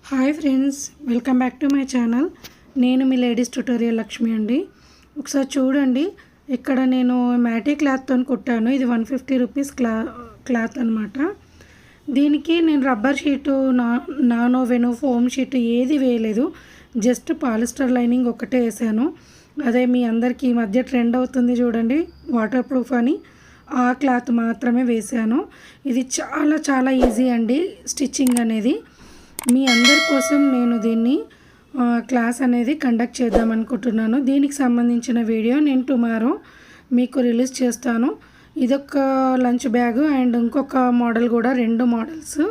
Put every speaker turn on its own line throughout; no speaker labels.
Hi friends, welcome back to my channel. నేను మీ ladies tutorial Lakshmi అండి. ఒకసారి చూడండి, ఇక్కడ నేను మ్యాటీ క్లాత్తో కుట్టాను. ఇది 150 రూపీస్ క్లాత్ అనమాట. దీనికి నేను రబ్బర్ షీటు, నానోవెను, ఫోమ్ షీటు ఏది వేయలేదు. జస్ట్ పాలిస్టర్ లైనింగ్ ఒకటే వేసాను. అదే మీ అందరికీ ఈ మధ్య ట్రెండ్ అవుతుంది చూడండి, వాటర్ ప్రూఫ్ అని, ఆ క్లాత్ మాత్రమే వేసాను. ఇది చాలా చాలా ఈజీ అండి స్టిచ్చింగ్ అనేది. మీ అందరి కోసం నేను దీన్ని క్లాస్ అనేది కండక్ట్ చేద్దాం అనుకుంటున్నాను. దీనికి సంబంధించిన వీడియో నేను టుమారో మీకు రిలీజ్ చేస్తాను. ఇదొక లంచ్ బ్యాగ్ అండ్ ఇంకొక మోడల్ కూడా, 2 మోడల్స్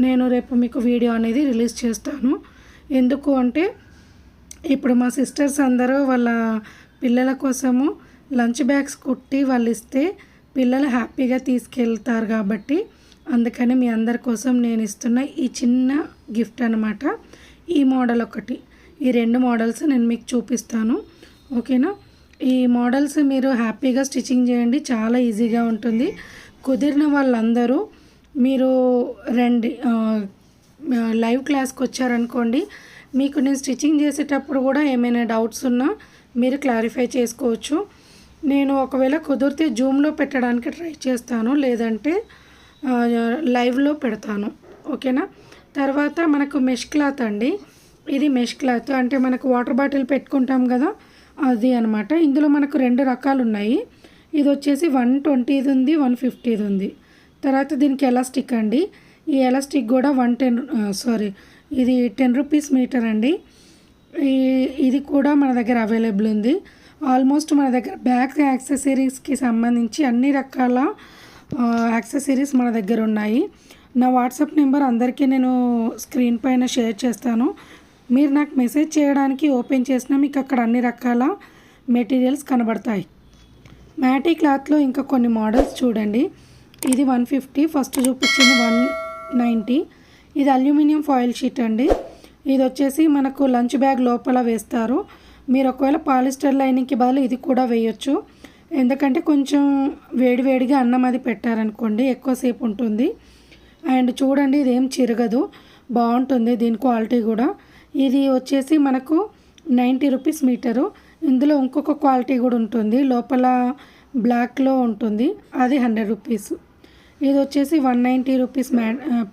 నేను రేపు మీకు వీడియో అనేది రిలీజ్ చేస్తాను. ఎందుకు అంటే ఇప్పుడు మా సిస్టర్స్ అందరూ వాళ్ళ పిల్లల కోసము లంచ్ బ్యాగ్స్ కుట్టి వాళ్ళు ఇస్తే పిల్లలు హ్యాపీగా తీసుకెళ్తారు కాబట్టి అందుకని మీ అందరి కోసం నేను ఇస్తున్న ఈ చిన్న గిఫ్ట్ అనమాట. ఈ మోడల్ ఒకటి, ఈ 2 మోడల్స్ నేను మీకు చూపిస్తాను. ఓకేనా? ఈ మోడల్స్ మీరు హ్యాపీగా స్టిచ్చింగ్ చేయండి, చాలా ఈజీగా ఉంటుంది. కుదిరిన వాళ్ళందరూ మీరు రండి, లైవ్ క్లాస్కి వచ్చారనుకోండి, మీకు నేను స్టిచ్చింగ్ చేసేటప్పుడు కూడా ఏమైనా డౌట్స్ ఉన్నా మీరు క్లారిఫై చేసుకోవచ్చు. నేను ఒకవేళ కుదిరితే జూమ్లో పెట్టడానికి ట్రై చేస్తాను, లేదంటే లైవ్లో పెడతాను. ఓకేనా? తర్వాత మనకు మెష్ క్లాత్ అండి. ఇది మెష్ క్లాత్ అంటే మనకు వాటర్ బాటిల్ పెట్టుకుంటాం కదా, అది అనమాట. ఇందులో మనకు 2 రకాలు ఉన్నాయి. ఇది వచ్చేసి 120 ఉంది, 150 ఉంది. తర్వాత దీనికి ఎలాస్టిక్ అండి. ఈ ఎలాస్టిక్ కూడా ఇది 10 రూపీస్ మీటర్ అండి. ఇది కూడా మన దగ్గర అవైలబుల్ ఉంది. ఆల్మోస్ట్ మన దగ్గర బ్యాగ్ యాక్సెసరీస్కి సంబంధించి అన్ని రకాల యాక్సెసరీస్ మన దగ్గర ఉన్నాయి. నా వాట్సాప్ నెంబర్ అందరికీ నేను స్క్రీన్ పైన షేర్ చేస్తాను. మీరు నాకు మెసేజ్ చేయడానికి ఓపెన్ చేసినా మీకు అక్కడ అన్ని రకాల మెటీరియల్స్ కనబడతాయి. మ్యాటీ క్లాత్లో ఇంకా కొన్ని మోడల్స్ చూడండి. ఇది 150, ఫస్ట్ చూపించింది 190. ఇది అల్యూమినియం ఫాయిల్ షీట్ అండి. ఇది వచ్చేసి మనకు లంచ్ బ్యాగ్ లోపల వేస్తారు. మీరు ఒకవేళ పాలిస్టర్ లైనింగ్కి బదులు ఇది కూడా వేయొచ్చు. ఎందుకంటే కొంచెం వేడివేడిగా అన్నం అది పెట్టారనుకోండి ఎక్కువసేపు ఉంటుంది. అండ్ చూడండి, ఇదేం చిరగదు, బాగుంటుంది దీని క్వాలిటీ కూడా. ఇది వచ్చేసి మనకు 90 రూపీస్ మీటరు. ఇందులో ఇంకొక క్వాలిటీ కూడా ఉంటుంది, లోపల బ్లాక్లో ఉంటుంది, అది 100 రూపీస్. ఇది వచ్చేసి 190 రూపీస్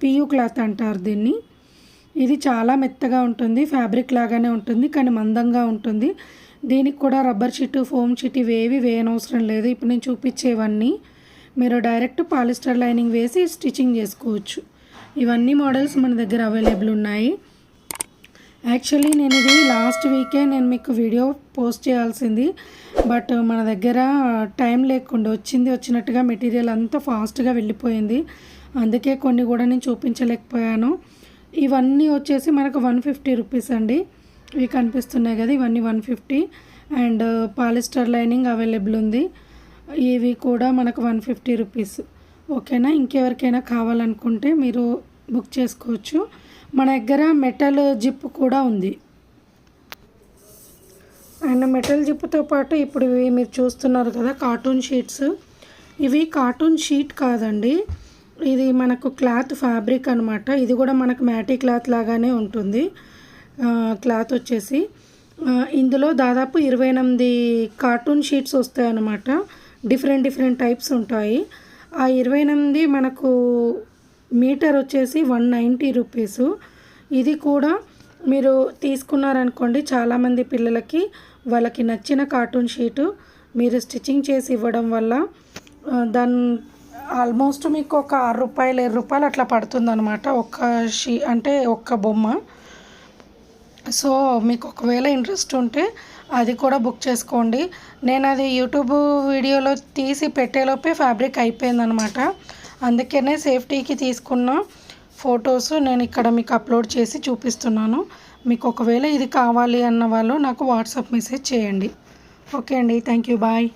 పియూ క్లాత్ అంటారు దీన్ని. ఇది చాలా మెత్తగా ఉంటుంది, ఫ్యాబ్రిక్ లాగానే ఉంటుంది కానీ మందంగా ఉంటుంది. దీనికి కూడా రబ్బర్ షీటు, ఫోమ్ షీట్ ఇవేవి వేయనవసరం లేదు. ఇప్పుడు నేను చూపించేవన్నీ మీరు డైరెక్ట్ పాలిస్టర్ లైనింగ్ వేసి స్టిచ్చింగ్ చేసుకోవచ్చు. ఇవన్నీ మోడల్స్ మన దగ్గర అవైలబుల్ ఉన్నాయి. యాక్చువల్లీ నేను ఇది లాస్ట్ వీకే నేను మీకు వీడియో పోస్ట్ చేయాల్సింది, బట్ మన దగ్గర టైం లేకుండా వచ్చినట్టుగా మెటీరియల్ అంతా ఫాస్ట్గా వెళ్ళిపోయింది. అందుకే కొన్ని కూడా నేను చూపించలేకపోయాను. ఇవన్నీ వచ్చేసి మనకు 150 రూపీస్ అండి. ఇవి కనిపిస్తున్నాయి కదా, ఇవన్నీ 150. అండ్ పాలిస్టర్ లైనింగ్ అవైలబుల్ ఉంది. ఇవి కూడా మనకు 150 రూపీస్. ఓకేనా? ఇంకెవరికైనా కావాలనుకుంటే మీరు బుక్ చేసుకోవచ్చు. మన దగ్గర మెటల్ జిప్ కూడా ఉంది. అండ్ మెటల్ జిప్తో పాటు ఇప్పుడు ఇవి మీరు చూస్తున్నారు కదా కార్టూన్ షీట్స్. ఇవి కార్టూన్ షీట్ కాదండి, ఇది మనకు క్లాత్ ఫ్యాబ్రిక్ అనమాట. ఇది కూడా మనకు మ్యాటీ క్లాత్ లాగానే ఉంటుంది. క్లాత్ వచ్చేసి ఇందులో దాదాపు 28 కార్టూన్ షీట్స్ వస్తాయి అన్నమాట. డిఫరెంట్ టైప్స్ ఉంటాయి. ఆ 28 మనకు మీటర్ వచ్చేసి 190 రూపీస్. ఇది కూడా మీరు తీసుకున్నారనుకోండి, చాలామంది పిల్లలకి వాళ్ళకి నచ్చిన కార్టూన్ షీటు మీరు స్టిచ్చింగ్ చేసి ఇవ్వడం వల్ల దాని ఆల్మోస్ట్ మీకు ఒక 6 రూపాయలు 7 రూపాయలు అట్లా పడుతుంది అనమాట ఒక్క బొమ్మ. సో మీకు ఒకవేళ ఇంట్రెస్ట్ ఉంటే అది కూడా బుక్ చేసుకోండి. నేను అది యూట్యూబ్ వీడియోలో తీసి పెట్టేలోపే ఫ్యాబ్రిక్ అయిపోయిందనమాట. అందుకనే సేఫ్టీకి తీసుకున్న ఫొటోస్ నేను ఇక్కడ మీకు అప్లోడ్ చేసి చూపిస్తున్నాను. మీకు ఒకవేళ ఇది కావాలి అన్న వాళ్ళు నాకు వాట్సాప్ మెసేజ్ చేయండి. ఓకే అండి, థ్యాంక్ యూ, బాయ్.